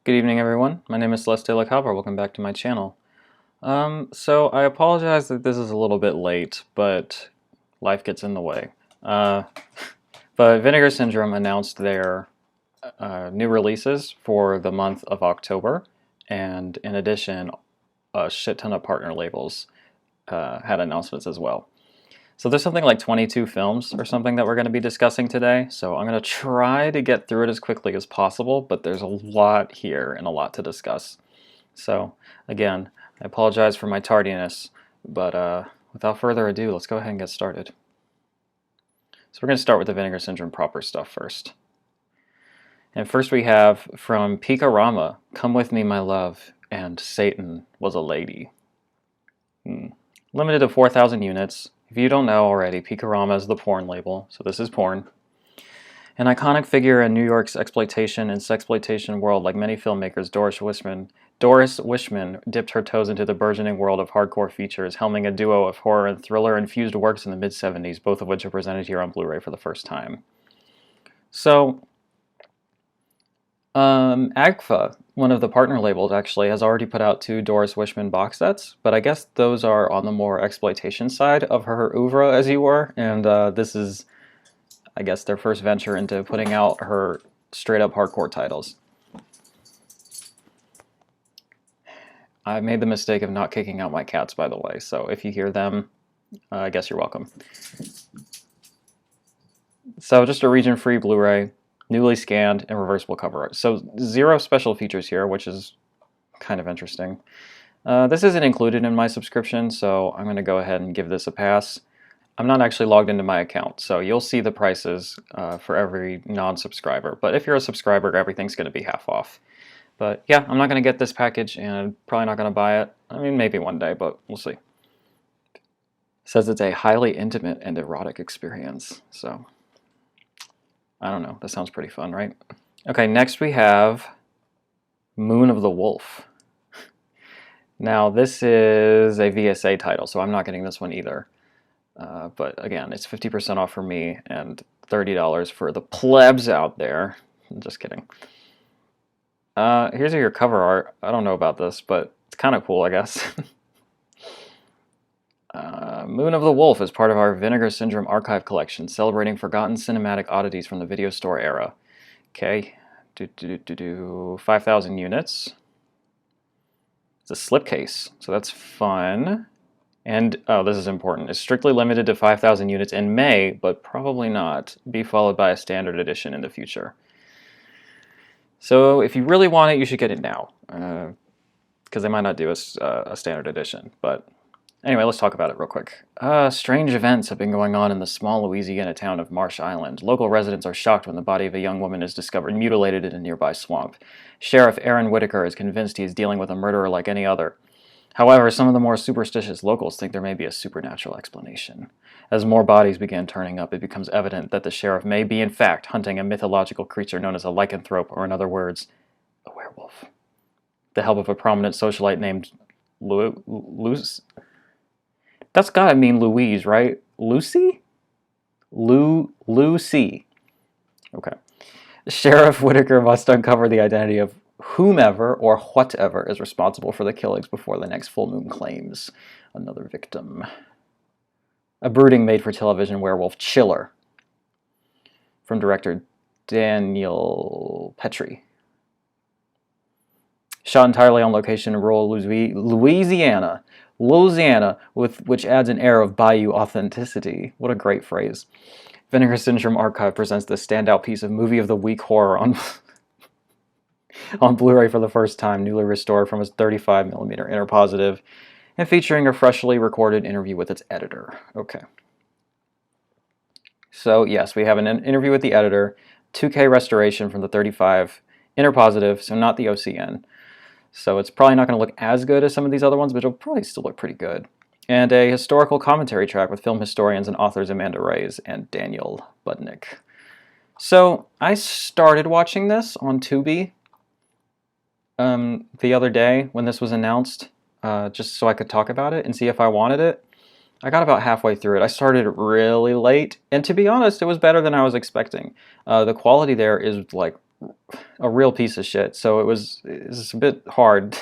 Good evening, everyone. My name is Celeste La Cabra. Welcome back to my channel. So I apologize that this is a little bit late, but life gets in the way. But Vinegar Syndrome announced their new releases for the month of October, and in addition, a shit ton of partner labels had announcements as well. So there's something like 22 films or something that we're going to be discussing today, so I'm going to try to get through it as quickly as possible, but there's a lot here and a lot to discuss. So again, I apologize for my tardiness, but without further ado, let's go ahead and get started. So we're going to start with the Vinegar Syndrome proper stuff first. And first we have from Pikarama, "Come with me, my love, and Satan was a lady." Limited to 4,000 units. If you don't know already, Pikarama is the porn label, so this is porn. An iconic figure in New York's exploitation and sexploitation world, like many filmmakers, Doris Wishman dipped her toes into the burgeoning world of hardcore features, helming a duo of horror and thriller-infused works in the mid-70s, both of which are presented here on Blu-ray for the first time. So, AGFA, one of the partner labels, actually has already put out 2 Doris Wishman box sets, but I guess those are on the more exploitation side of her oeuvre, as you were, and this is, I guess, their first venture into putting out her straight-up hardcore titles. I made the mistake of not kicking out my cats, by the way, so if you hear them, I guess you're welcome. So just a region-free Blu-ray, newly scanned, and reversible cover art. So 0 special features here, which is kind of interesting. This isn't included in my subscription, so I'm going to go ahead and give this a pass. I'm not actually logged into my account, so you'll see the prices for every non-subscriber. But if you're a subscriber, everything's going to be half off. But yeah, I'm not going to get this package, and I'm probably not going to buy it. I mean, maybe one day, but we'll see. It says it's a highly intimate and erotic experience, so I don't know. That sounds pretty fun, right? Okay, next we have Moon of the Wolf. Now, this is a VSA title, so I'm not getting this one either. But again, it's 50% off for me and $30 for the plebs out there. I'm just kidding. Here's your cover art. I don't know about this, but it's kind of cool, I guess. Moon of the Wolf is part of our Vinegar Syndrome archive collection, celebrating forgotten cinematic oddities from the video store era. Okay, 5,000 units. It's a slipcase, so that's fun. And, oh, this is important. It's strictly limited to 5,000 units and may, but probably not, be followed by a standard edition in the future. So if you really want it, you should get it now, because they might not do a standard edition. But anyway, let's talk about it real quick. Strange events have been going on in the small Louisiana town of Marsh Island. Local residents are shocked when the body of a young woman is discovered mutilated in a nearby swamp. Sheriff Aaron Whitaker is convinced he is dealing with a murderer like any other. However, some of the more superstitious locals think there may be a supernatural explanation. As more bodies begin turning up, it becomes evident that the sheriff may be in fact hunting a mythological creature known as a lycanthrope, or in other words, a werewolf. The help of a prominent socialite named Lucy. That's gotta mean Louise, right? Lucy? Lucy. Okay. Sheriff Whitaker must uncover the identity of whomever or whatever is responsible for the killings before the next full moon claims another victim. A brooding made-for-television werewolf chiller from director Daniel Petrie. Shot entirely on location in rural Louisiana, which adds an air of bayou authenticity. What a great phrase. Vinegar Syndrome Archive presents the standout piece of Movie of the Week horror on Blu-ray for the first time, newly restored from its 35mm interpositive, and featuring a freshly recorded interview with its editor. Okay. So yes, we have an interview with the editor, 2K restoration from the 35 interpositive, so not the OCN. So it's probably not going to look as good as some of these other ones, but it'll probably still look pretty good. And a historical commentary track with film historians and authors Amanda Reyes and Daniel Budnick. So I started watching this on Tubi the other day when this was announced, just so I could talk about it and see if I wanted it. I got about halfway through it. I started really late, and to be honest, it was better than I was expecting. The quality there is like a real piece of shit. So it was a bit hard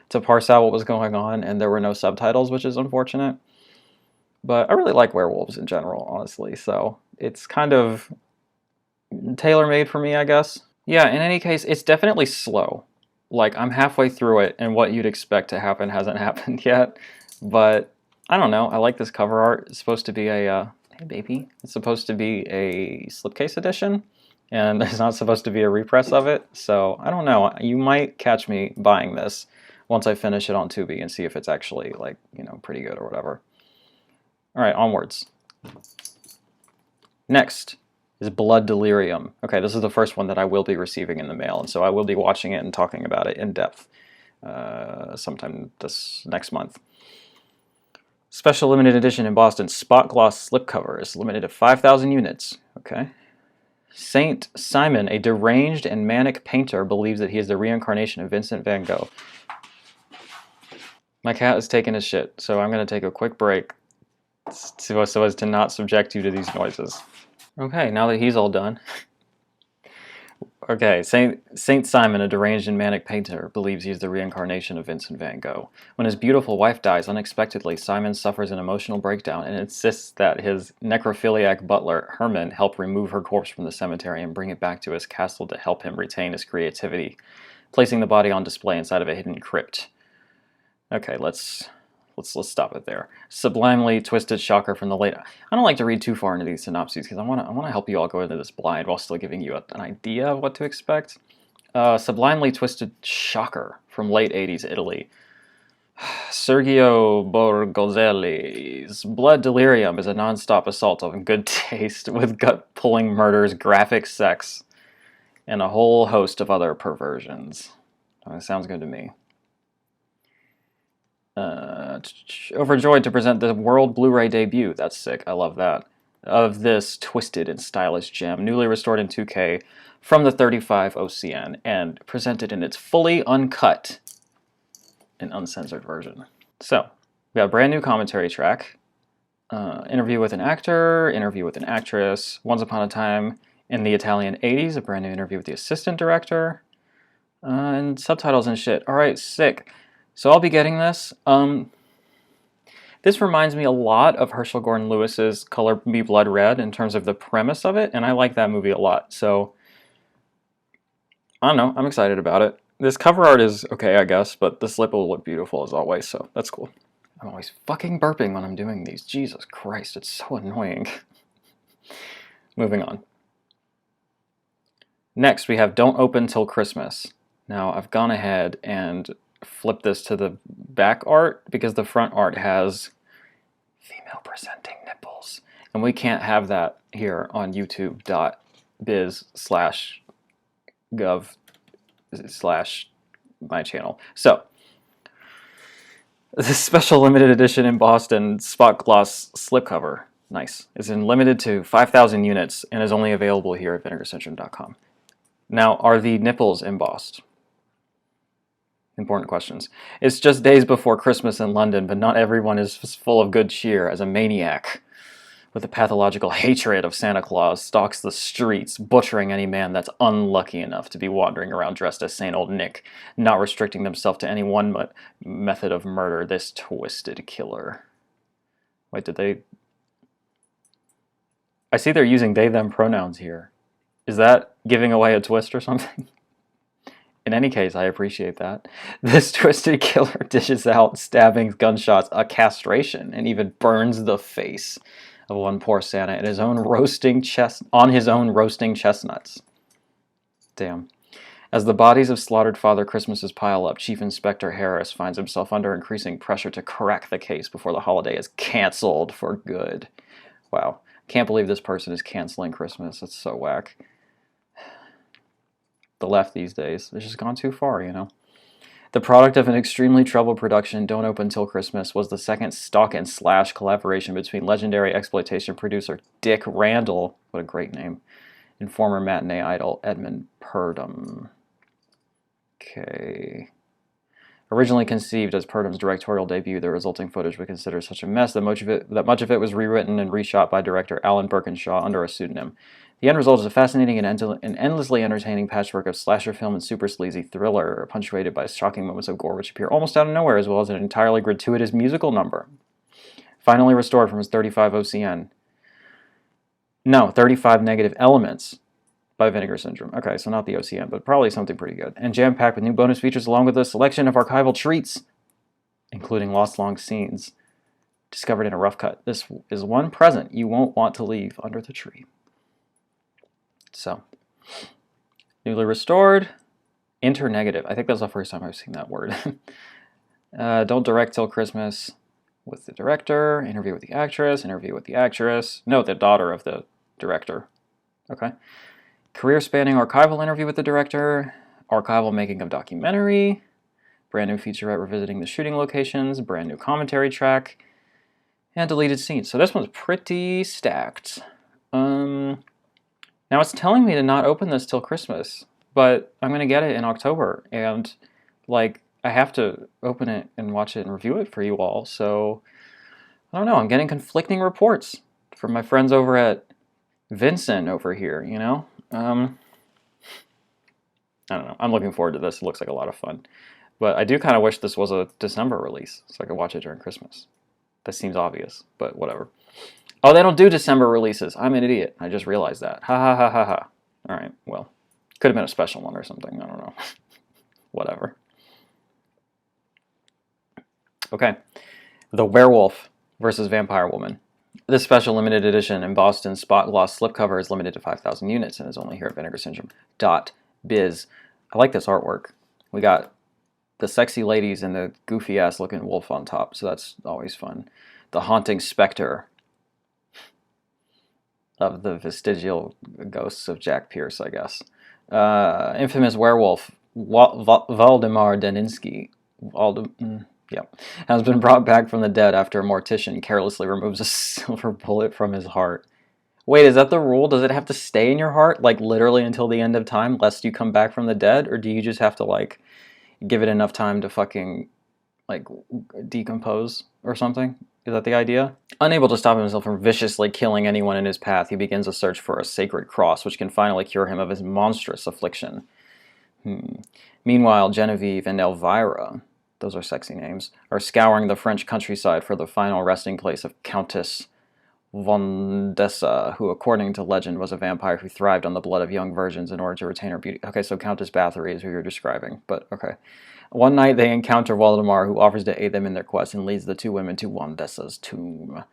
to parse out what was going on, and there were no subtitles, which is unfortunate. But I really like werewolves in general, honestly. So it's kind of tailor-made for me, I guess. Yeah, in any case, it's definitely slow. Like, I'm halfway through it, and what you'd expect to happen hasn't happened yet. But I don't know. I like this cover art. It's supposed to be a hey baby. It's supposed to be a slipcase edition, and there's not supposed to be a repress of it. So I don't know. You might catch me buying this once I finish it on Tubi and see if it's actually, like, you know, pretty good or whatever. All right, onwards. Next is Blood Delirium. Okay, this is the first one that I will be receiving in the mail, and so I will be watching it and talking about it in depth sometime this next month. Special limited edition in Boston, spot gloss slipcover is limited to 5,000 units. Okay. Saint Simon, a deranged and manic painter, believes that he is the reincarnation of Vincent van Gogh. My cat is taking a shit, so I'm going to take a quick break so as to not subject you to these noises. Okay, now that he's all done. Okay, Saint Simon, a deranged and manic painter, believes he is the reincarnation of Vincent van Gogh. When his beautiful wife dies unexpectedly, Simon suffers an emotional breakdown and insists that his necrophiliac butler, Herman, help remove her corpse from the cemetery and bring it back to his castle to help him retain his creativity, placing the body on display inside of a hidden crypt. Okay, let's stop it there. Sublimely twisted shocker from the late... I don't like to read too far into these synopses because I want to help you all go into this blind while still giving you an idea of what to expect. Sublimely twisted shocker from late 80s Italy. Sergio Borgozelli's Blood Delirium is a non-stop assault on good taste with gut-pulling murders, graphic sex, and a whole host of other perversions. That sounds good to me. Overjoyed to present the world Blu-ray debut, that's sick, I love that, of this twisted and stylish gem, newly restored in 2K from the 35 OCN, and presented in its fully uncut and uncensored version. So, we got a brand new commentary track, interview with an actor, interview with an actress, Once Upon a Time in the Italian 80s, a brand new interview with the assistant director, and subtitles and shit. Alright, sick. So I'll be getting this. This reminds me a lot of Herschel Gordon Lewis's Color Me Blood Red in terms of the premise of it, and I like that movie a lot. So, I don't know, I'm excited about it. This cover art is okay, I guess, but the slip will look beautiful as always, so that's cool. I'm always fucking burping when I'm doing these. Jesus Christ, it's so annoying. Moving on. Next, we have Don't Open Till Christmas. Now, I've gone ahead and flip this to the back art because the front art has female presenting nipples, and we can't have that here on youtube.biz/gov/my channel. So this special limited edition in Boston spot gloss slipcover, nice, is limited to 5,000 units and is only available here at vinegarsyndrome.com. Now, are the nipples embossed? Important questions. It's just days before Christmas in London, but not everyone is full of good cheer as a maniac with a pathological hatred of Santa Claus stalks the streets, butchering any man that's unlucky enough to be wandering around dressed as St. Old Nick, not restricting themselves to any one method of murder, this twisted killer. Wait, did they... I see they're using they-them pronouns here. Is that giving away a twist or something? In any case, I appreciate that. This twisted killer dishes out stabbings, gunshots, a castration, and even burns the face of one poor Santa in his own roasting chestnuts. Damn. As the bodies of slaughtered Father Christmases pile up, Chief Inspector Harris finds himself under increasing pressure to crack the case before the holiday is canceled for good. Wow. Can't believe this person is canceling Christmas. That's so whack. The left these days. It's just gone too far, you know. The product of an extremely troubled production, Don't Open Till Christmas, was the second Stalk and Slash collaboration between legendary exploitation producer Dick Randall, what a great name, and former matinee idol Edmund Purdom. Okay. Originally conceived as Purdom's directorial debut, the resulting footage was considered such a mess that much of it was rewritten and reshot by director Alan Birkinshaw under a pseudonym. The end result is a fascinating and endlessly entertaining patchwork of slasher film and super sleazy thriller, punctuated by shocking moments of gore which appear almost out of nowhere, as well as an entirely gratuitous musical number. Finally restored from his 35 OCN. No, 35 negative elements by Vinegar Syndrome. Okay, so not the OCN, but probably something pretty good. And jam-packed with new bonus features along with a selection of archival treats, including lost long scenes discovered in a rough cut. This is one present you won't want to leave under the tree. So, newly restored, internegative. I think that's the first time I've seen that word. Don't direct till Christmas with the director, interview with the actress, no, the daughter of the director. Okay. Career-spanning archival interview with the director, archival making of documentary, brand new featurette revisiting the shooting locations, brand new commentary track, and deleted scenes. So this one's pretty stacked. Now it's telling me to not open this till Christmas, but I'm going to get it in October, and like I have to open it and watch it and review it for you all, so I don't know, I'm getting conflicting reports from my friends over at Vincent over here, you know? I don't know, I'm looking forward to this, it looks like a lot of fun. But I do kind of wish this was a December release, so I could watch it during Christmas. That seems obvious, but whatever. Oh, they don't do December releases. I'm an idiot. I just realized that. Ha ha ha ha ha. Alright, well, could have been a special one or something. I don't know. Whatever. Okay. The Werewolf versus Vampire Woman. This special limited edition in Boston spot gloss slipcover is limited to 5,000 units and is only here at Vinegar Syndrome.biz. I like this artwork. We got the sexy ladies and the goofy-ass looking wolf on top, so that's always fun. The haunting specter of the vestigial ghosts of Jack Pierce, I guess. Infamous werewolf Waldemar Daninsky has been brought back from the dead after a mortician carelessly removes a silver bullet from his heart. Wait, is that the rule? Does it have to stay in your heart, like literally until the end of time, lest you come back from the dead? Or do you just have to like give it enough time to fucking like decompose or something? Is that the idea? Unable to stop himself from viciously killing anyone in his path, he begins a search for a sacred cross which can finally cure him of his monstrous affliction. Meanwhile, Genevieve and Elvira, those are sexy names, are scouring the French countryside for the final resting place of Countess Vendessa, who, according to legend, was a vampire who thrived on the blood of young virgins in order to retain her beauty. Okay, so Countess Bathory is who you're describing, but okay. One night they encounter Waldemar, who offers to aid them in their quest and leads the two women to Vendessa's tomb.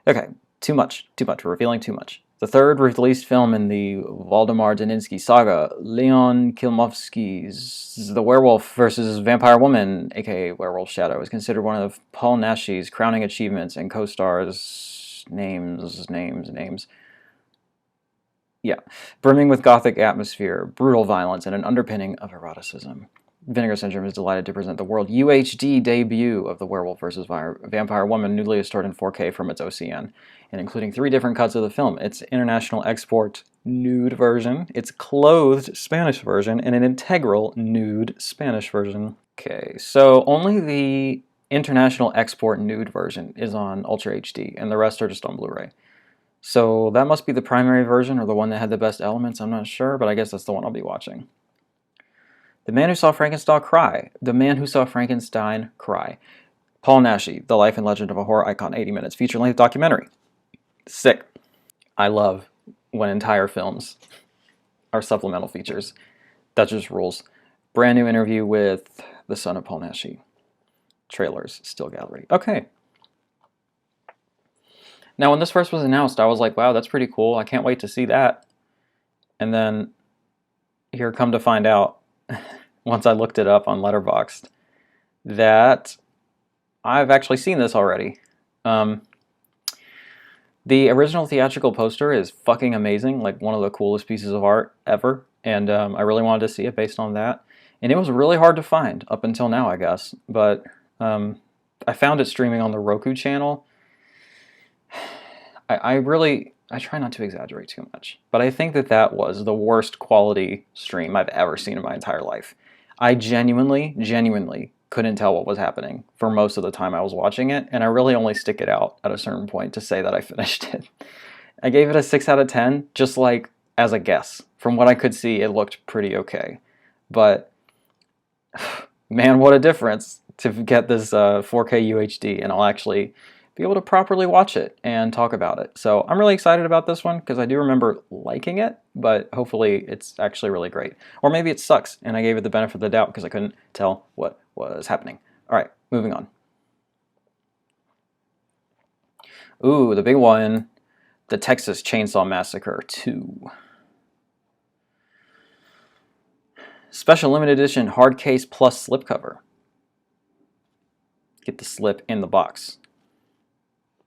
Okay, too much, revealing too much. The third released film in the Waldemar Daninsky saga, Leon Kilmovsky's The Werewolf versus Vampire Woman, aka Werewolf Shadow, is considered one of Paul Naschy's crowning achievements and co-stars names. Yeah, brimming with gothic atmosphere, brutal violence, and an underpinning of eroticism. Vinegar Syndrome is delighted to present the world UHD debut of The Werewolf vs. Vampire Woman, newly restored in 4K from its OCN, and including 3 different cuts of the film: its international export nude version, its clothed Spanish version, and an integral nude Spanish version. Okay, so only the international export nude version is on Ultra HD, and the rest are just on Blu-ray. So that must be the primary version, or the one that had the best elements, I'm not sure, but I guess that's the one I'll be watching. The Man Who Saw Frankenstein Cry. Paul Naschy, The Life and Legend of a Horror Icon, 80 minutes, feature-length documentary. Sick. I love when entire films are supplemental features. That just rules. Brand new interview with the son of Paul Naschy. Trailers, still gallery. Okay. Now, when this first was announced, I was like, wow, that's pretty cool. I can't wait to see that. And then, here come to find out, once I looked it up on Letterboxd, that I've actually seen this already. The original theatrical poster is fucking amazing, like one of the coolest pieces of art ever, and I really wanted to see it based on that. And it was really hard to find, up until now, I guess, but I found it streaming on the Roku channel. I try not to exaggerate too much, but I think that was the worst quality stream I've ever seen in my entire life. I genuinely couldn't tell what was happening for most of the time I was watching it, and I really only stick it out at a certain point to say that I finished it. I gave it a 6 out of 10, just like as a guess. From what I could see, it looked pretty okay. But, man, what a difference to get this 4K UHD, and I'll actually be able to properly watch it and talk about it. So I'm really excited about this one because I do remember liking it, but hopefully it's actually really great. Or maybe it sucks, and I gave it the benefit of the doubt because I couldn't tell what was happening. All right, moving on. Ooh, the big one, the Texas Chainsaw Massacre 2. Special limited edition hard case plus slipcover. Get the slip in the box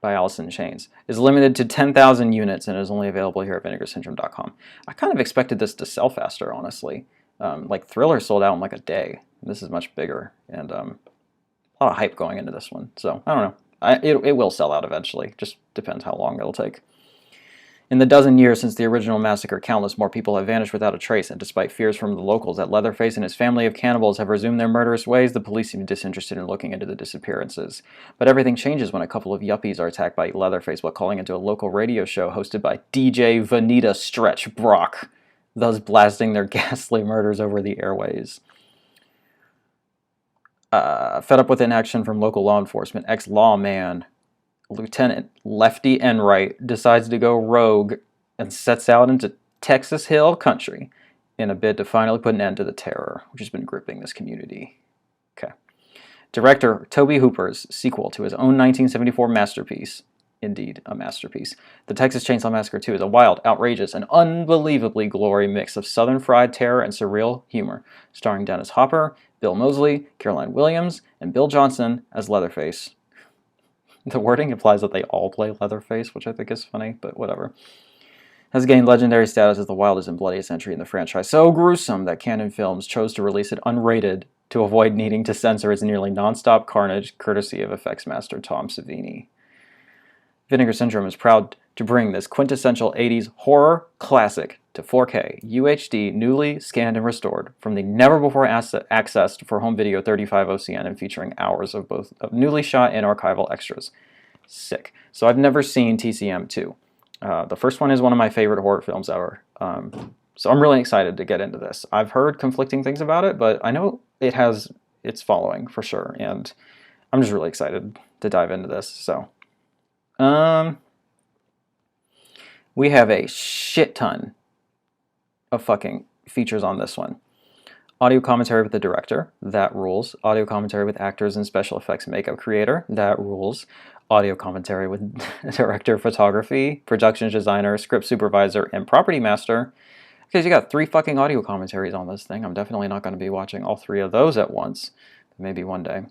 by Allison Chains. Is limited to 10,000 units and is only available here at vinegarsyndrome.com. I kind of expected this to sell faster, honestly. Like Thriller sold out in like a day. This is much bigger, and a lot of hype going into this one. So I don't know. It will sell out eventually. Just depends how long it'll take. In the dozen years since the original massacre, countless more people have vanished without a trace, and despite fears from the locals that Leatherface and his family of cannibals have resumed their murderous ways, the police seem disinterested in looking into the disappearances. But everything changes when a couple of yuppies are attacked by Leatherface while calling into a local radio show hosted by DJ Vanita Stretch Brock, thus blasting their ghastly murders over the airways. Fed up with inaction from local law enforcement, ex-lawman Lieutenant Lefty Enright decides to go rogue and sets out into Texas Hill Country in a bid to finally put an end to the terror, which has been gripping this community. Okay. Director Tobe Hooper's sequel to his own 1974 masterpiece, indeed a masterpiece, The Texas Chainsaw Massacre 2 is a wild, outrageous, and unbelievably gory mix of southern fried terror and surreal humor, starring Dennis Hopper, Bill Moseley, Caroline Williams, and Bill Johnson as Leatherface. The wording implies that they all play Leatherface, which I think is funny, but whatever. Has gained legendary status as the wildest and bloodiest entry in the franchise, so gruesome that Canon Films chose to release it unrated to avoid needing to censor its nearly non-stop carnage, courtesy of effects master Tom Savini. Vinegar Syndrome is proud to bring this quintessential 80s horror classic to 4K, UHD, newly scanned and restored from the never-before-accessed for home video 35 OCN and featuring hours of both newly shot and archival extras. Sick. So I've never seen TCM 2. The first one is one of my favorite horror films ever. So I'm really excited to get into this. I've heard conflicting things about it, but I know it has its following for sure, and I'm just really excited to dive into this. So, we have a shit ton of fucking features on this one. Audio commentary with the director, that rules. Audio commentary with actors and special effects makeup creator, that rules. Audio commentary with director, photography, production designer, script supervisor, and property master. Because you got 3 fucking audio commentaries on this thing. I'm definitely not going to be watching all 3 of those at once. Maybe one day.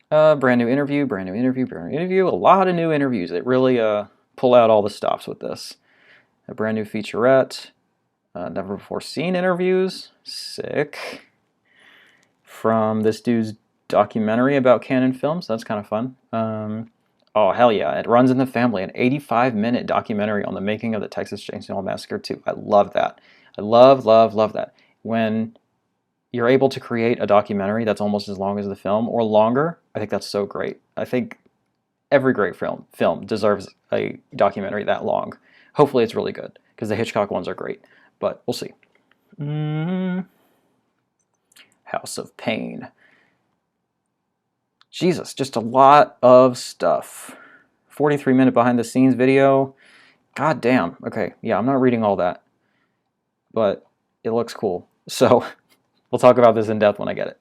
Brand new interview, brand new interview, brand new interview. A lot of new interviews. They really pull out all the stops with this. A brand new featurette. Never before seen interviews. Sick. From this dude's documentary about Canon Films. That's kind of fun. Oh, hell yeah. It Runs in the Family. An 85-minute documentary on the making of the Texas Chainsaw Massacre 2. I love that. I love, love, love that. When you're able to create a documentary that's almost as long as the film or longer, I think that's so great. I think every great film deserves a documentary that long. Hopefully it's really good, because the Hitchcock ones are great. But we'll see. House of Pain. Jesus, just a lot of stuff. 43-minute behind-the-scenes video. God damn. Okay, yeah, I'm not reading all that. But it looks cool. So we'll talk about this in depth when I get it.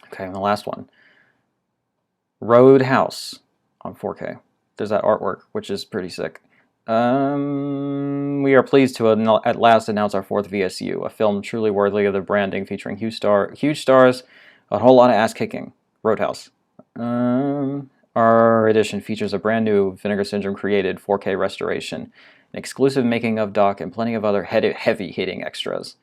Okay, and the last one. Roadhouse on 4K. There's that artwork, which is pretty sick. We are pleased to at last announce our 4th VSU, a film truly worthy of the branding, featuring huge stars, a whole lot of ass-kicking. Roadhouse. Our edition features a brand new Vinegar Syndrome created 4K restoration, an exclusive making of doc, and plenty of other heavy-hitting extras.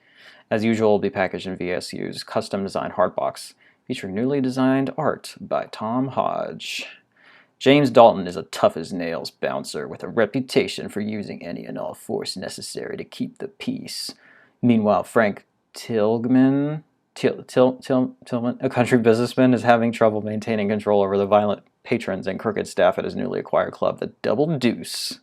As usual, will be packaged in VSU's custom-designed hardbox, featuring newly designed art by Tom Hodge. James Dalton is a tough-as-nails bouncer with a reputation for using any and all force necessary to keep the peace. Meanwhile, Frank Tillman, a country businessman, is having trouble maintaining control over the violent patrons and crooked staff at his newly acquired club, the Double Deuce.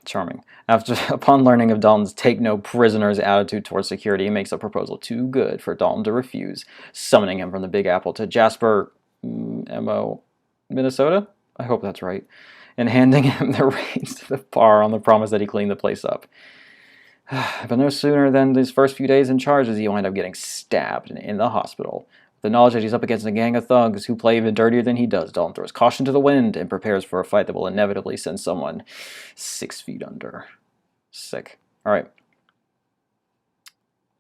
Charming. Upon learning of Dalton's take-no-prisoners attitude towards security, he makes a proposal too good for Dalton to refuse, summoning him from the Big Apple to Jasper, Minnesota? I hope that's right. And handing him the reins to the bar on the promise that he cleaned the place up. But no sooner than his first few days in charge does he wind up getting stabbed in the hospital. With the knowledge that he's up against a gang of thugs who play even dirtier than he does, Dalton throws caution to the wind and prepares for a fight that will inevitably send someone 6 feet under. Sick. Alright.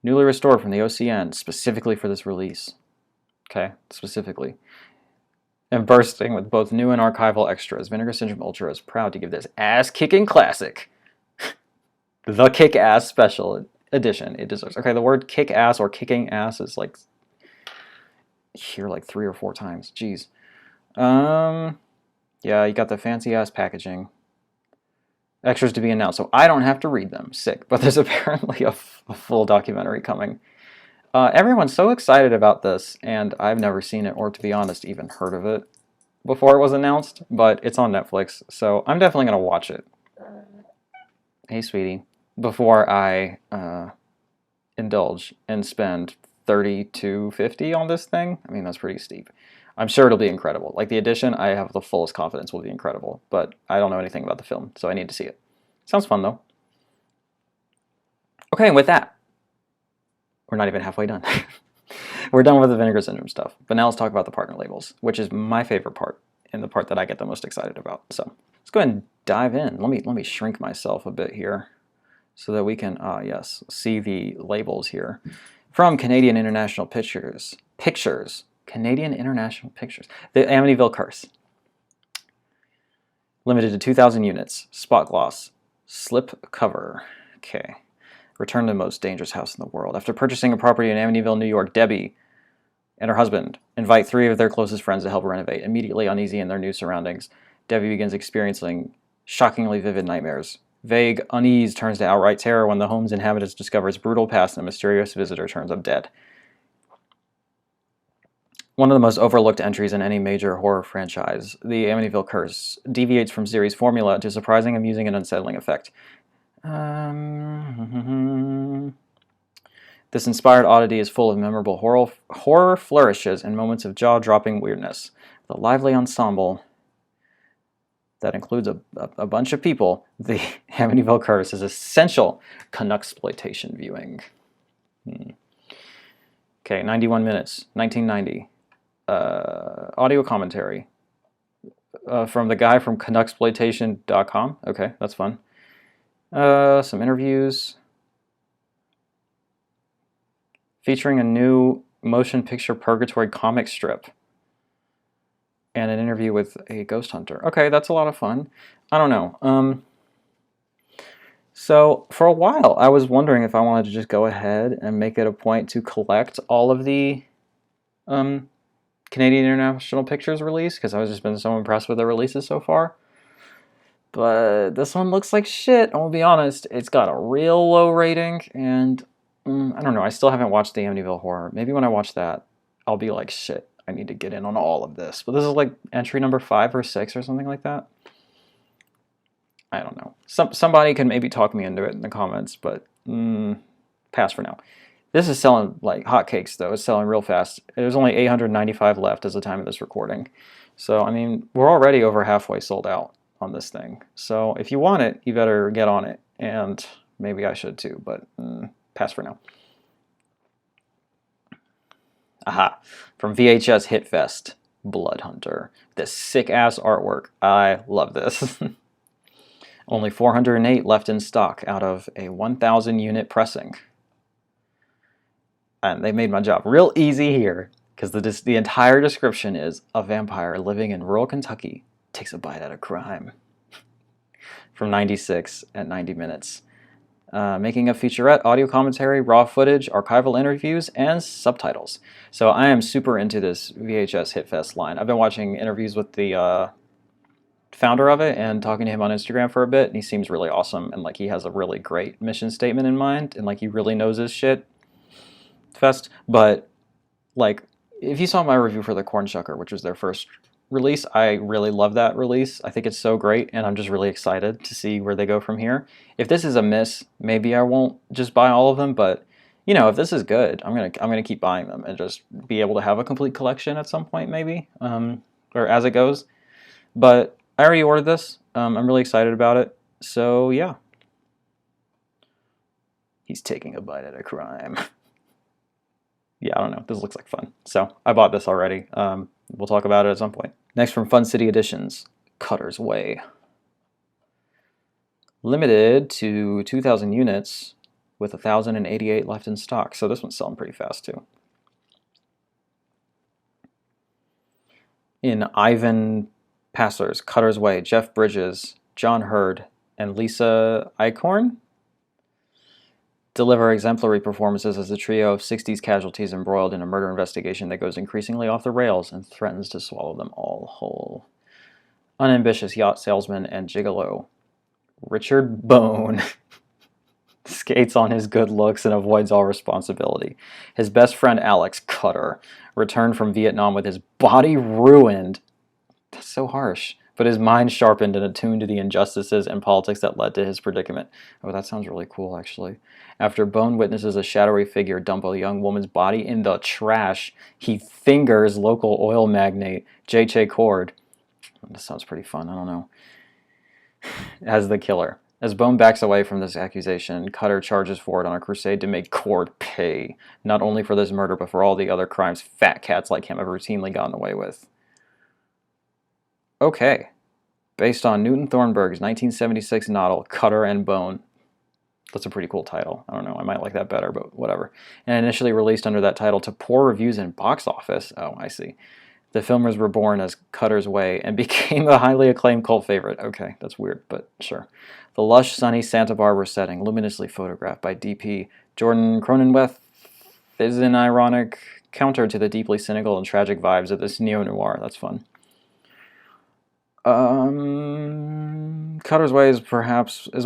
Newly restored from the OCN, specifically for this release. Okay, specifically. And bursting with both new and archival extras, Vinegar Syndrome Ultra is proud to give this ass-kicking classic the kick-ass special edition it deserves. Okay, the word kick-ass or kicking ass is like here like 3 or 4 times. Jeez. Yeah, you got the fancy-ass packaging. Extras to be announced, so I don't have to read them. Sick. But there's apparently a full documentary coming. Everyone's so excited about this, and I've never seen it, or to be honest, even heard of it before it was announced, but it's on Netflix, so I'm definitely going to watch it. Hey, sweetie. Before I indulge and spend $30 to $50 on this thing. I mean, that's pretty steep. I'm sure it'll be incredible. Like, the edition, I have the fullest confidence will be incredible, but I don't know anything about the film, so I need to see it. Sounds fun, though. Okay, and with that, we're not even halfway done. We're done with the Vinegar Syndrome stuff, but now let's talk about the partner labels, which is my favorite part, and the part that I get the most excited about. So let's go ahead and dive in. Let me shrink myself a bit here so that we can, yes, see the labels here. From Canadian International Pictures, Canadian International Pictures, the Amityville Curse. Limited to 2,000 units, spot gloss, slip cover. Okay. Return to the most dangerous house in the world. After purchasing a property in Amityville, New York, Debbie and her husband invite 3 of their closest friends to help renovate. Immediately uneasy in their new surroundings, Debbie begins experiencing shockingly vivid nightmares. Vague unease turns to outright terror when the home's inhabitants discover its brutal past and a mysterious visitor turns up dead. One of the most overlooked entries in any major horror franchise, the Amityville Curse deviates from series formula to surprising, amusing, and unsettling effect. This inspired oddity is full of memorable horror flourishes and moments of jaw-dropping weirdness. The lively ensemble that includes a bunch of people, the Amityville Curse is essential Canucksploitation viewing. Okay, 91 minutes, 1990. Audio commentary from the guy from Canucksploitation.com. Okay, that's fun. Some interviews featuring a new motion picture purgatory comic strip and an interview with a ghost hunter. Okay, that's a lot of fun. I don't know. So for a while I was wondering if I wanted to just go ahead and make it a point to collect all of the Canadian International Pictures release, because I've just been so impressed with the releases so far. But this one looks like shit, I'll be honest. It's got a real low rating, and I don't know, I still haven't watched the Amityville Horror. Maybe when I watch that, I'll be like, shit, I need to get in on all of this. But this is like entry number 5 or 6 or something like that. I don't know. Somebody can maybe talk me into it in the comments, but pass for now. This is selling like hotcakes, though. It's selling real fast. There's only 895 left as the time of this recording. So, I mean, we're already over halfway sold out on this thing. So, if you want it, you better get on it. And maybe I should too, but pass for now. Aha. From VHS Hit Fest, Blood Hunter. This sick-ass artwork. I love this. Only 408 left in stock out of a 1,000 unit pressing. And they made my job real easy here, because the entire description is a vampire living in rural Kentucky takes a bite out of crime. From 96 at 90 minutes. Making a featurette, audio commentary, raw footage, archival interviews, and subtitles. So I am super into this VHS Hit Fest line. I've been watching interviews with the founder of it and talking to him on Instagram for a bit, and he seems really awesome, and like he has a really great mission statement in mind, and like he really knows his shit. Fest, but like if you saw my review for the Corn Shucker, which was their first release, I really love that release. I think it's so great, and I'm just really excited to see where they go from here. If this is a miss, maybe I won't just buy all of them, but you know, if this is good, I'm gonna keep buying them and just be able to have a complete collection at some point, maybe, or as it goes. But I already ordered this. I'm really excited about it. So yeah, he's taking a bite at a crime. Yeah, I don't know. This looks like fun. So I bought this already. We'll talk about it at some point. Next from Fun City Editions, Cutter's Way. Limited to 2,000 units with 1,088 left in stock. So this one's selling pretty fast too. In Ivan Passers, Cutter's Way, Jeff Bridges, John Hurd, and Lisa Eichhorn deliver exemplary performances as a trio of 60s casualties embroiled in a murder investigation that goes increasingly off the rails and threatens to swallow them all whole. Unambitious yacht salesman and gigolo Richard Bone skates on his good looks and avoids all responsibility. His best friend Alex Cutter returned from Vietnam with his body ruined. That's so harsh. But his mind sharpened and attuned to the injustices and politics that led to his predicament. Oh, that sounds really cool, actually. After Bone witnesses a shadowy figure dump a young woman's body in the trash, he fingers local oil magnate J.J. Cord. This sounds pretty fun, I don't know. As the killer. As Bone backs away from this accusation, Cutter charges forward on a crusade to make Cord pay, not only for this murder, but for all the other crimes fat cats like him have routinely gotten away with. Okay. Based on Newton Thornburg's 1976 novel, Cutter and Bone. That's a pretty cool title. I don't know, I might like that better, but whatever. And initially released under that title to poor reviews in box office. Oh, I see. The film was reborn as Cutter's Way and became a highly acclaimed cult favorite. Okay, that's weird, but sure. The lush, sunny Santa Barbara setting, luminously photographed by DP Jordan Cronenweth, is an ironic counter to the deeply cynical and tragic vibes of this neo-noir. That's fun. Cutter's Way is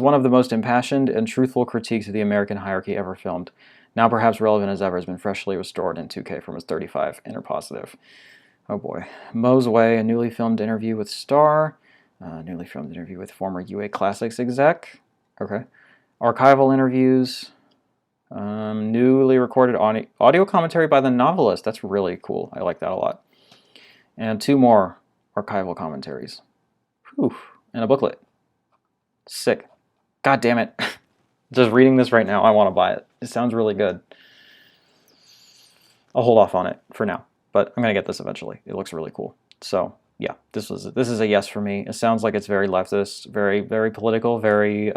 one of the most impassioned and truthful critiques of the American hierarchy ever filmed. Now perhaps relevant as ever, has been freshly restored in 2K from its 35 interpositive. Oh boy. Moe's Way, a newly filmed interview with Star. Newly filmed interview with former UA Classics exec. Okay. Archival interviews. Newly recorded audio commentary by the novelist. That's really cool. I like that a lot. And 2 more archival commentaries. Whew. And a booklet. Sick. God damn it. Just reading this right now, I want to buy it. It sounds really good. I'll hold off on it for now, but I'm going to get this eventually. It looks really cool. So, yeah, this is a yes for me. It sounds like it's very leftist, very, very political, very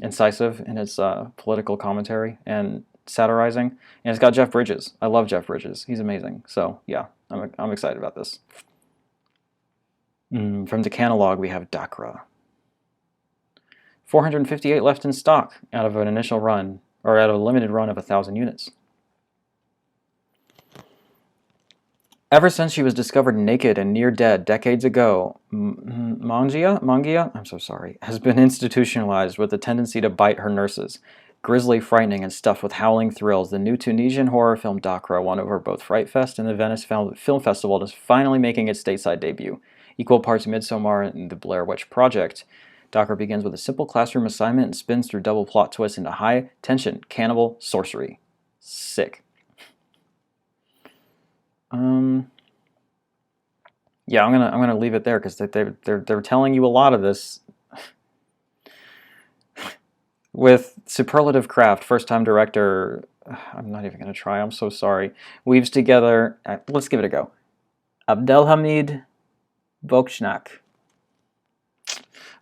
incisive in its political commentary and satirizing. And it's got Jeff Bridges. I love Jeff Bridges. He's amazing. So, yeah, I'm excited about this. From Decanalog, we have Dakra. 458 left in stock out of an initial run, or out of a limited run of 1,000 units. Ever since she was discovered naked and near dead decades ago, Mangia, I'm so sorry, has been institutionalized with a tendency to bite her nurses. Grisly, frightening, and stuffed with howling thrills, the new Tunisian horror film Dakra won over both Fright Fest and the Venice Film Festival, is finally making its stateside debut. Equal parts Midsommar and the Blair Witch Project, Dakra begins with a simple classroom assignment and spins through double plot twists into high-tension cannibal sorcery. Sick. Yeah, I'm gonna leave it there because they're telling you a lot of this with superlative craft. First-time director. I'm not even gonna try. I'm so sorry. Weaves together. Let's give it a go. Abdelhamid Bokshnak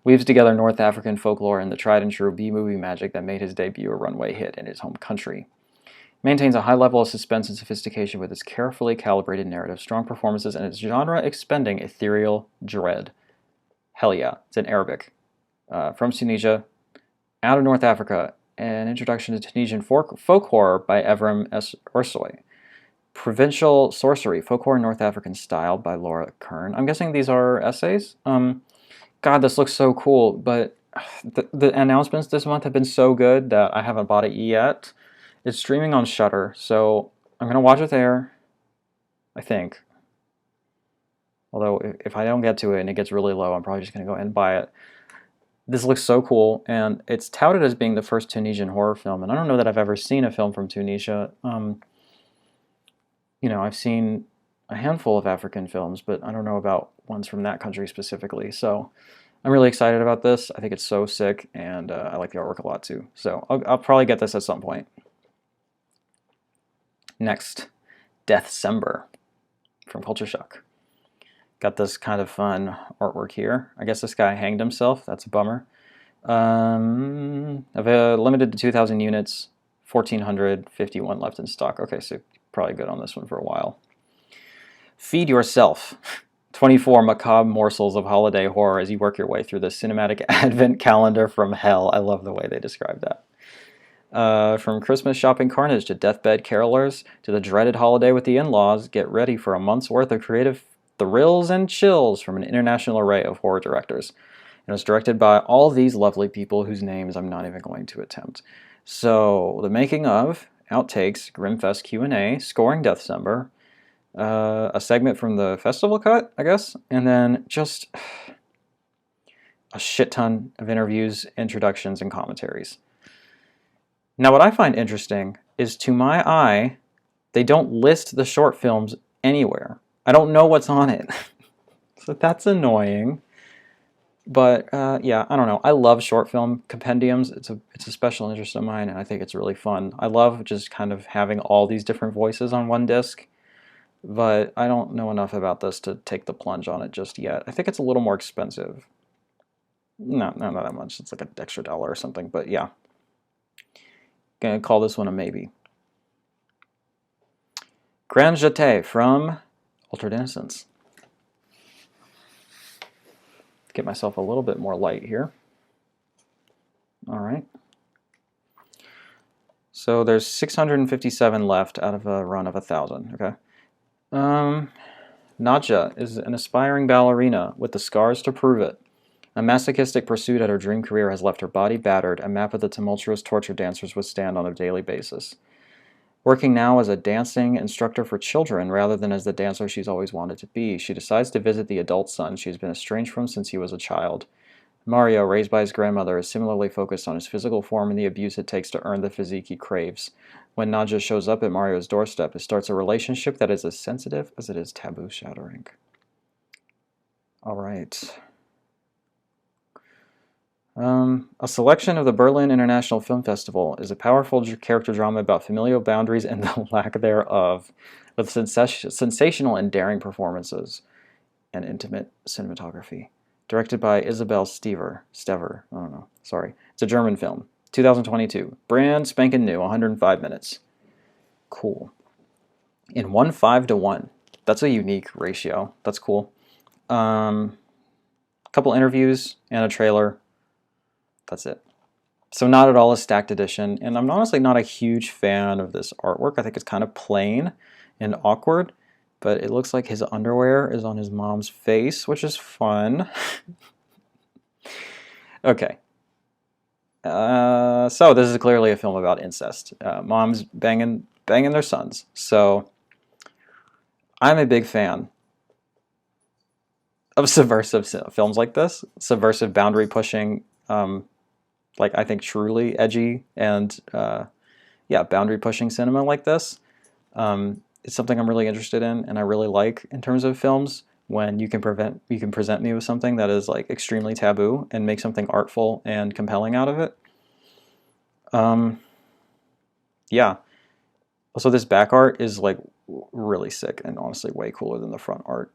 weaves together North African folklore and the tried-and-true B-movie magic that made his debut a runway hit in his home country. Maintains a high level of suspense and sophistication with its carefully calibrated narrative, strong performances, and its genre-expending ethereal dread. Hell yeah, it's in Arabic. From Tunisia, out of North Africa, an introduction to Tunisian folk horror by Evrim S. Ursoy. Provincial Sorcery, folk horror North African style by Laura Kern. I'm guessing these are essays? God, this looks so cool, but the announcements this month have been so good that I haven't bought it yet. It's streaming on Shudder, so I'm going to watch it there. I think. Although if I don't get to it and it gets really low, I'm probably just going to go and buy it. This looks so cool, and it's touted as being the first Tunisian horror film, and I don't know that I've ever seen a film from Tunisia. You know, I've seen a handful of African films, but I don't know about ones from that country specifically. So I'm really excited about this. I think it's so sick, and I like the artwork a lot too. So I'll probably get this at some point. Next, Deathcember from Culture Shock. Got this kind of fun artwork here. I guess this guy hanged himself. That's a bummer. Limited to 2,000 units, 1,451 left in stock. Okay, so probably good on this one for a while. Feed yourself. 24 macabre morsels of holiday horror as you work your way through the cinematic advent calendar from hell. I love the way they describe that. From Christmas shopping carnage to deathbed carolers to the dreaded holiday with the in-laws, get ready for a month's worth of creative thrills and chills from an international array of horror directors. And it's directed by all these lovely people whose names I'm not even going to attempt. So, the making of, outtakes, Grimfest Q&A, scoring Deathcember, a segment from the festival cut, I guess, and then just a shit ton of interviews, introductions, and commentaries. Now, what I find interesting is, to my eye, they don't list the short films anywhere. I don't know what's on it. So that's annoying. But yeah, I don't know. I love short film compendiums. It's a special interest of mine, and I think it's really fun. I love just kind of having all these different voices on one disc, but I don't know enough about this to take the plunge on it just yet. I think it's a little more expensive. No, not that much. It's like an extra $1 or something, but yeah. Gonna call this one a maybe. Grand Jeté from Altered Innocence. Get myself a little bit more light here. All right. So there's 657 left out of a run of 1,000. Okay. Nadja is an aspiring ballerina with the scars to prove it. A masochistic pursuit at her dream career has left her body battered, a map of the tumultuous torture dancers withstand on a daily basis. Working now as a dancing instructor for children rather than as the dancer she's always wanted to be, she decides to visit the adult son she has been estranged from since he was a child. Mario, raised by his grandmother, is similarly focused on his physical form and the abuse it takes to earn the physique he craves. When Nadja shows up at Mario's doorstep, it starts a relationship that is as sensitive as it is taboo-shattering. All right. A selection of the Berlin International Film Festival is a powerful character drama about familial boundaries and the lack thereof, with sensational and daring performances and intimate cinematography. Directed by Isabel Stever. I don't know. Sorry. It's a German film. 2022. Brand spanking new. 105 minutes. Cool. In 1:5:1. That's a unique ratio. That's cool. Couple interviews and a trailer. That's it. So not at all a stacked edition, and I'm honestly not a huge fan of this artwork. I think it's kind of plain and awkward, but it looks like his underwear is on his mom's face, which is fun. Okay. So this is clearly a film about incest. Moms banging their sons. So I'm a big fan of subversive films like this. Subversive boundary pushing, like I think truly edgy and yeah, boundary pushing cinema like this. It's something I'm really interested in and I really like in terms of films when you can present me with something that is like extremely taboo and make something artful and compelling out of it. Yeah. Also, this back art is like really sick and honestly way cooler than the front art.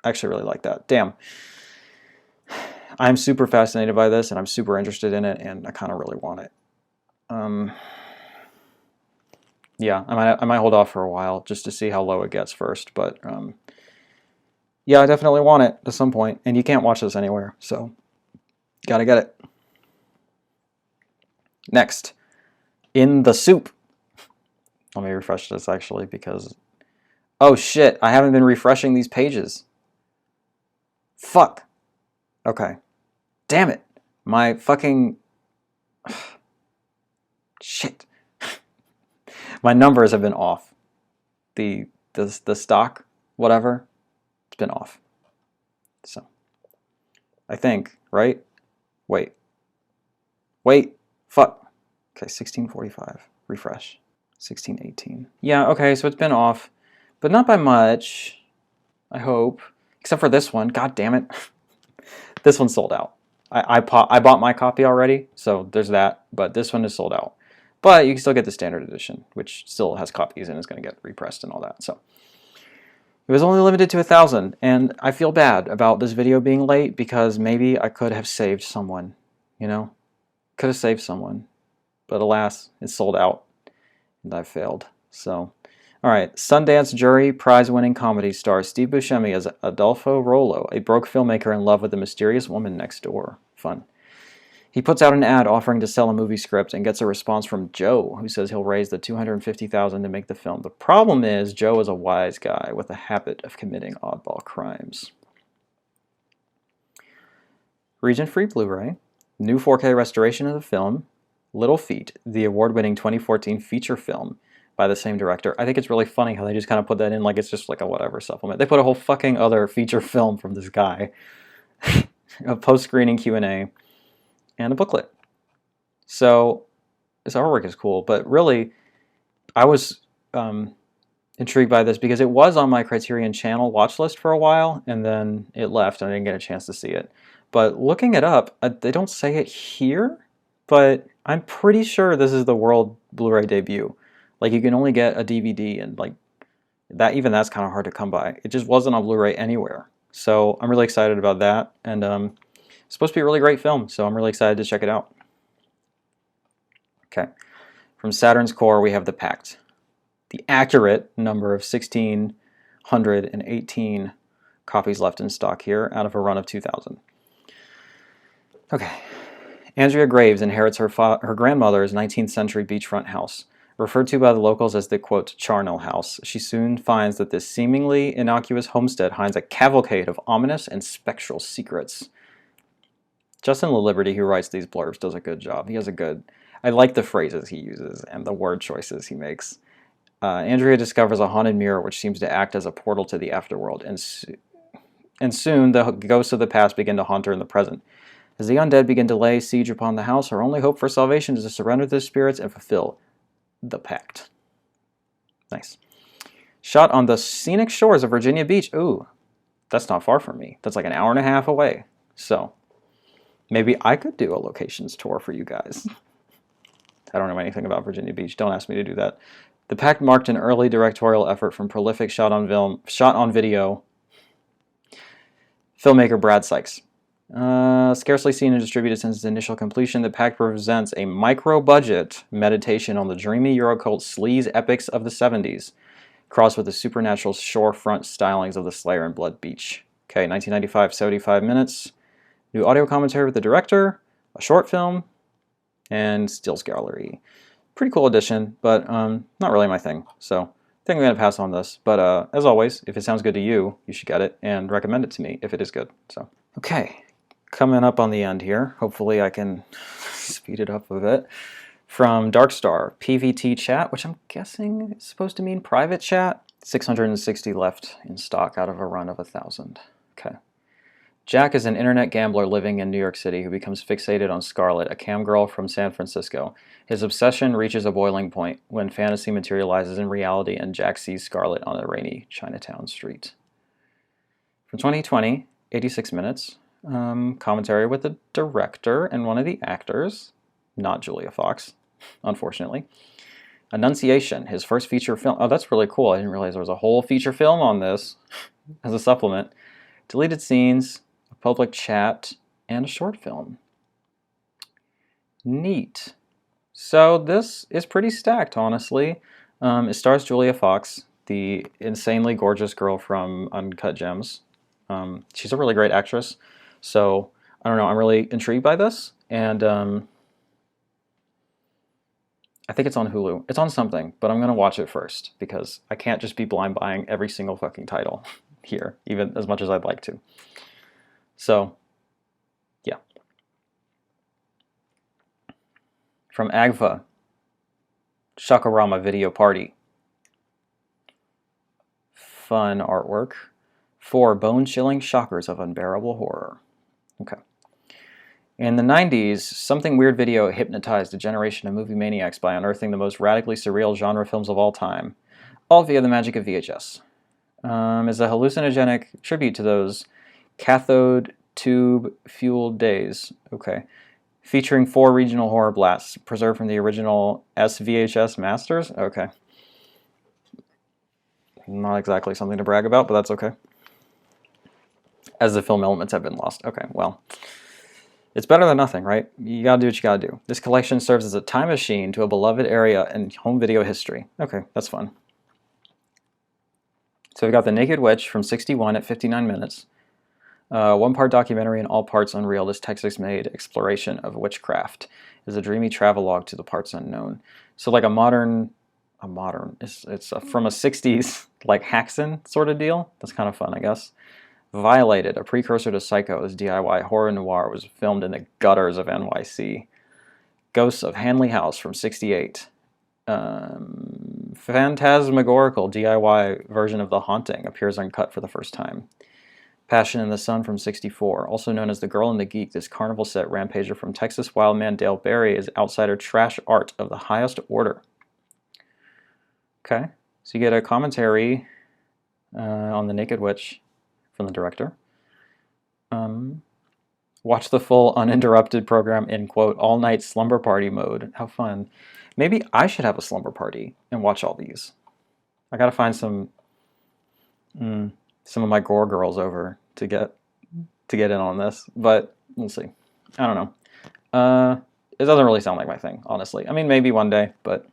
I actually really like that. Damn. I'm super fascinated by this and I'm super interested in it and I kind of really want it. Yeah, I might hold off for a while just to see how low it gets first, but yeah, I definitely want it at some point, and you can't watch this anywhere, so gotta get it. Next, In the Soup. Let me refresh this actually because, oh shit, I haven't been refreshing these pages. Fuck. Okay. Damn it. My fucking shit. My numbers have been off. The the stock, whatever, it's been off. So, I think, right? Wait, fuck. Okay, 1645, refresh, 1618. Yeah, okay, so it's been off, but not by much, I hope, except for this one. God damn it. This one's sold out. I bought my copy already, so there's that, but this one is sold out. But you can still get the standard edition, which still has copies and is going to get repressed and all that. So it was only limited to 1,000, and I feel bad about this video being late because maybe I could have saved someone, you know? Could have saved someone. But alas, it's sold out, and I failed. So, all right, Sundance Jury Prize-winning comedy star Steve Buscemi as Adolfo Rollo, a broke filmmaker in love with the mysterious woman next door. Fun. He puts out an ad offering to sell a movie script and gets a response from Joe, who says he'll raise the $250,000 to make the film. The problem is Joe is a wise guy with a habit of committing oddball crimes. Region-free Blu-ray, new 4K restoration of the film, Little Feat, the award-winning 2014 feature film by the same director. I think it's really funny how they just kind of put that in like it's just like a whatever supplement. They put a whole fucking other feature film from this guy, a post-screening Q&A, and a booklet. So his artwork is cool, but really I was intrigued by this because it was on my Criterion Channel watch list for a while, and then it left and I didn't get a chance to see it. But looking it up, they don't say it here, but I'm pretty sure this is the world Blu-ray debut. Like, you can only get a DVD, and like that, even that's kind of hard to come by. It just wasn't on Blu-ray anywhere. So I'm really excited about that, and it's supposed to be a really great film, so I'm really excited to check it out. Okay, from Saturn's Core we have the Pact. The accurate number of 1,618 copies left in stock here out of a run of 2,000. Okay. Andrea Graves inherits her grandmother's 19th century beachfront house. Referred to by the locals as the, quote, charnel house, she soon finds that this seemingly innocuous homestead hides a cavalcade of ominous and spectral secrets. Justin LaLiberty, who writes these blurbs, does a good job. He has a good... I like the phrases he uses and the word choices he makes. Andrea discovers a haunted mirror which seems to act as a portal to the afterworld, and soon the ghosts of the past begin to haunt her in the present. As the undead begin to lay siege upon the house, her only hope for salvation is to surrender to the spirits and fulfill the Pact. Nice. Shot on the scenic shores of Virginia Beach. Ooh, that's not far from me. That's like an hour and a half away. So, maybe I could do a locations tour for you guys. I don't know anything about Virginia Beach. Don't ask me to do that. The Pact marked an early directorial effort from prolific shot-on-video filmmaker Brad Sykes. Scarcely seen and distributed since its initial completion, The Pact presents a micro-budget meditation on the dreamy Eurocult sleaze epics of the 70s, crossed with the supernatural shorefront stylings of The Slayer and Blood Beach. Okay, 1995, 75 minutes. New audio commentary with the director, a short film, and stills gallery. Pretty cool addition, but not really my thing, so I think I'm going to pass on this. But as always, if it sounds good to you, you should get it, and recommend it to me if it is good. So, okay. Coming up on the end here, hopefully I can speed it up a bit. From Darkstar, PVT chat, which I'm guessing is supposed to mean private chat. 660 left in stock out of a run of 1,000. Okay. Jack is an internet gambler living in New York City who becomes fixated on Scarlett, a cam girl from San Francisco. His obsession reaches a boiling point when fantasy materializes in reality and Jack sees Scarlett on a rainy Chinatown street. From 2020, 86 minutes. Commentary with the director and one of the actors, not Julia Fox, unfortunately. Annunciation, his first feature film. Oh, that's really cool. I didn't realize there was a whole feature film on this as a supplement. Deleted scenes, a public chat, and a short film. Neat. So this is pretty stacked, honestly. It stars Julia Fox, the insanely gorgeous girl from Uncut Gems. She's a really great actress. So, I don't know, I'm really intrigued by this, and I think it's on Hulu. It's on something, but I'm going to watch it first, because I can't just be blind buying every single fucking title here, even as much as I'd like to. So, yeah. From Agfa, Shakarama Video Party. fun artwork. 4 bone-chilling shockers of unbearable horror. Okay. In the 90s, Something Weird Video hypnotized a generation of movie maniacs by unearthing the most radically surreal genre films of all time, all via the magic of VHS. Is a hallucinogenic tribute to those cathode tube-fueled days. Okay. Featuring 4 regional horror blasts, preserved from the original SVHS masters? Okay. Not exactly something to brag about, but that's okay. As the film elements have been lost. Okay, well. It's better than nothing, right? You gotta do what you gotta do. This collection serves as a time machine to a beloved area in home video history. Okay, that's fun. So we've got The Naked Witch from 61 at 59 minutes. 1-part documentary and all parts unreal, this Texas-made exploration of witchcraft is a dreamy travelogue to the parts unknown. So like it's from a 60s like Haxan sort of deal. That's kind of fun, I guess. Violated, a precursor to Psycho's DIY horror noir, was filmed in the gutters of NYC. Ghosts of Hanley House from 68. Phantasmagorical DIY version of The Haunting appears uncut for the first time. Passion in the Sun from 64. Also known as The Girl and the Geek, this carnival set rampager from Texas wildman Dale Berry is outsider trash art of the highest order. Okay, so you get a commentary on The Naked Witch from the director. Watch the full uninterrupted program in, quote, all-night slumber party mode. How fun. Maybe I should have a slumber party and watch all these. I gotta find some of my gore girls over to get in on this, but we'll see. I don't know. It doesn't really sound like my thing, honestly. I mean, maybe one day, but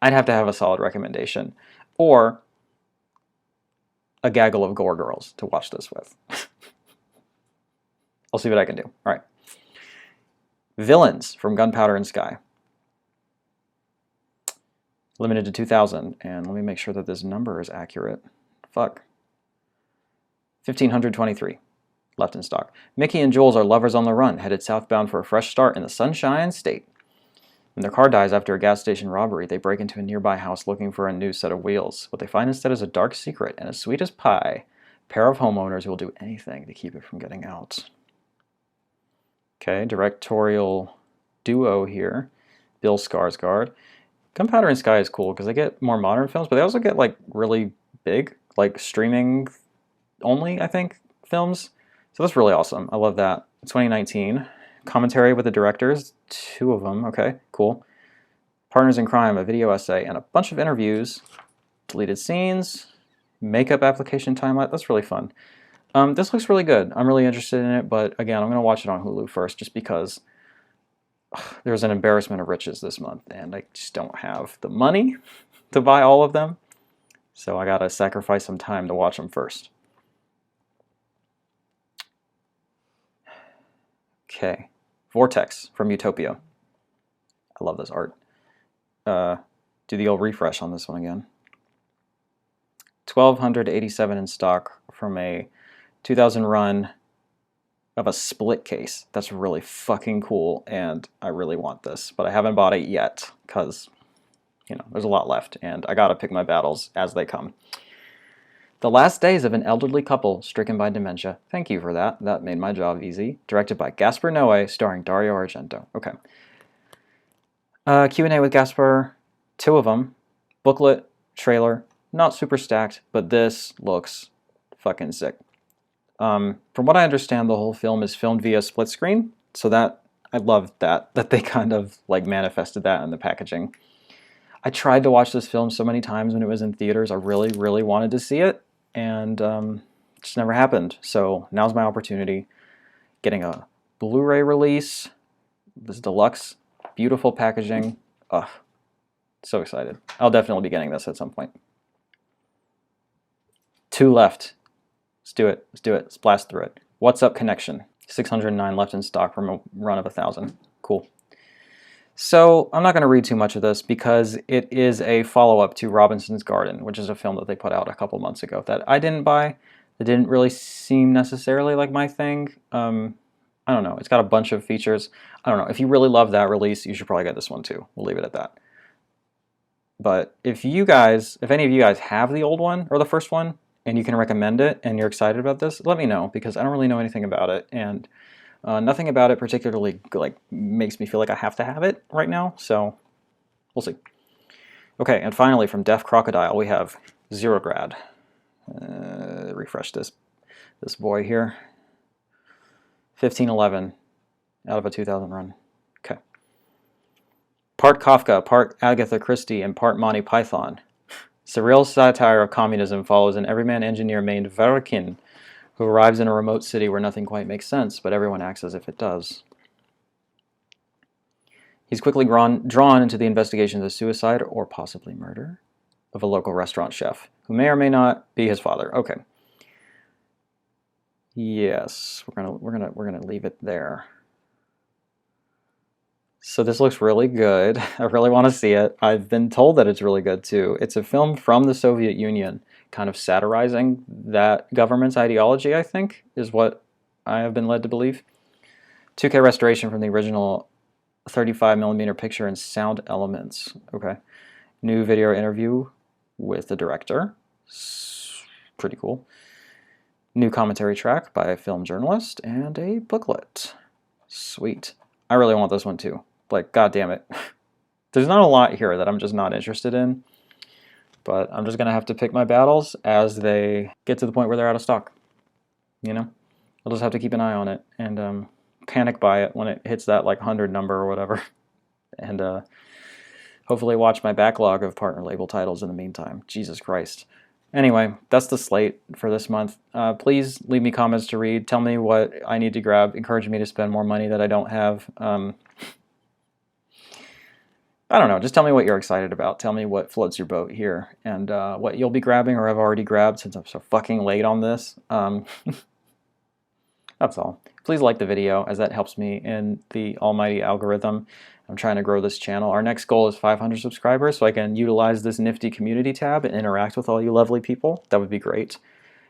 I'd have to have a solid recommendation. Or a gaggle of gore girls to watch this with. I'll see what I can do. All right. Villains from Gunpowder and Sky. Limited to 2,000. And let me make sure that this number is accurate. Fuck. 1,523. Left in stock. Mickey and Jules are lovers on the run, headed southbound for a fresh start in the Sunshine State. When their car dies after a gas station robbery, they break into a nearby house looking for a new set of wheels. What they find instead is a dark secret, and as sweet as pie, a pair of homeowners will do anything to keep it from getting out. Okay, directorial duo here. Bill Skarsgård. Gunpowder and Sky is cool because they get more modern films, but they also get like really big, like streaming only, I think, films. So that's really awesome. I love that. 2019. Commentary with the directors, 2 of them. Okay, cool. Partners in Crime, a video essay, and a bunch of interviews. Deleted scenes, makeup application timeline. That's really fun. This looks really good. I'm really interested in it, but again, I'm going to watch it on Hulu first just because there's an embarrassment of riches this month, and I just don't have the money to buy all of them. So I got to sacrifice some time to watch them first. Okay. Vortex from Utopia. I love this art. Do the old refresh on this one again. 1,287 in stock from a 2000 run of a split case. That's really fucking cool, and I really want this, but I haven't bought it yet because, you know, there's a lot left, and I gotta pick my battles as they come. The Last Days of an Elderly Couple Stricken by Dementia. Thank you for that. That made my job easy. Directed by Gaspar Noé, starring Dario Argento. Okay. Q&A with Gaspar. 2 of them. Booklet, trailer. Not super stacked, but this looks fucking sick. From what I understand, the whole film is filmed via split screen. So that, I love that they kind of like manifested that in the packaging. I tried to watch this film so many times when it was in theaters. I really, really wanted to see it. And it just never happened. So now's my opportunity. Getting a Blu-ray release. This deluxe, beautiful packaging. Ugh, so excited. I'll definitely be getting this at some point. 2 left. Let's do it. Let's do it. Let's blast through it. What's Up Connection. 609 left in stock from a run of 1,000. Cool. So I'm not going to read too much of this because it is a follow-up to Robinson's Garden, which is a film that they put out a couple months ago that I didn't buy. It didn't really seem necessarily like my thing. I don't know. It's got a bunch of features. I don't know. If you really love that release, you should probably get this one too. We'll leave it at that. But if any of you guys have the old one or the first one, and you can recommend it, and you're excited about this, let me know, because I don't really know anything about it, and nothing about it particularly like makes me feel like I have to have it right now. So we'll see. Okay, and finally from Deaf Crocodile we have Zerograd. Refresh this boy here. 1511 out of a 2000 run. Okay. Part Kafka, part Agatha Christie, and part Monty Python. Surreal satire of communism follows an everyman engineer named Verkin, who arrives in a remote city where nothing quite makes sense, but everyone acts as if it does. He's quickly drawn into the investigation of the suicide, or possibly murder, of a local restaurant chef, who may or may not be his father. Okay. Yes, we're gonna leave it there. So this looks really good. I really want to see it. I've been told that it's really good too. It's a film from the Soviet Union, kind of satirizing that government's ideology, I think, is what I have been led to believe. 2K restoration from the original 35mm picture and sound elements. Okay. New video interview with the director. Pretty cool. New commentary track by a film journalist and a booklet. Sweet. I really want this one too. Like, god damn it. There's not a lot here that I'm just not interested in, but I'm just gonna have to pick my battles as they get to the point where they're out of stock. You know? I'll just have to keep an eye on it and panic buy it when it hits that like 100 number or whatever. And hopefully watch my backlog of partner label titles in the meantime. Jesus Christ. Anyway, that's the slate for this month. Please leave me comments to read. Tell me what I need to grab. Encourage me to spend more money that I don't have. I don't know. Just tell me what you're excited about. Tell me what floats your boat here. And what you'll be grabbing or have already grabbed since I'm so fucking late on this. That's all. Please like the video, as that helps me in the almighty algorithm. I'm trying to grow this channel. Our next goal is 500 subscribers, so I can utilize this nifty community tab and interact with all you lovely people. That would be great.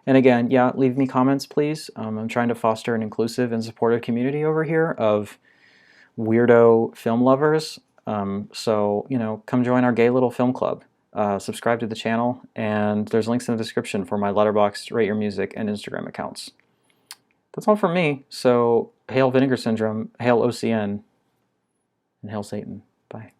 And again, yeah, leave me comments, please. I'm trying to foster an inclusive and supportive community over here of weirdo film lovers. So, you know, come join our gay little film club. Subscribe to the channel, and there's links in the description for my Letterboxd, Rate Your Music, and Instagram accounts. That's all from me. So, hail Vinegar Syndrome, hail OCN, and hail Satan. Bye.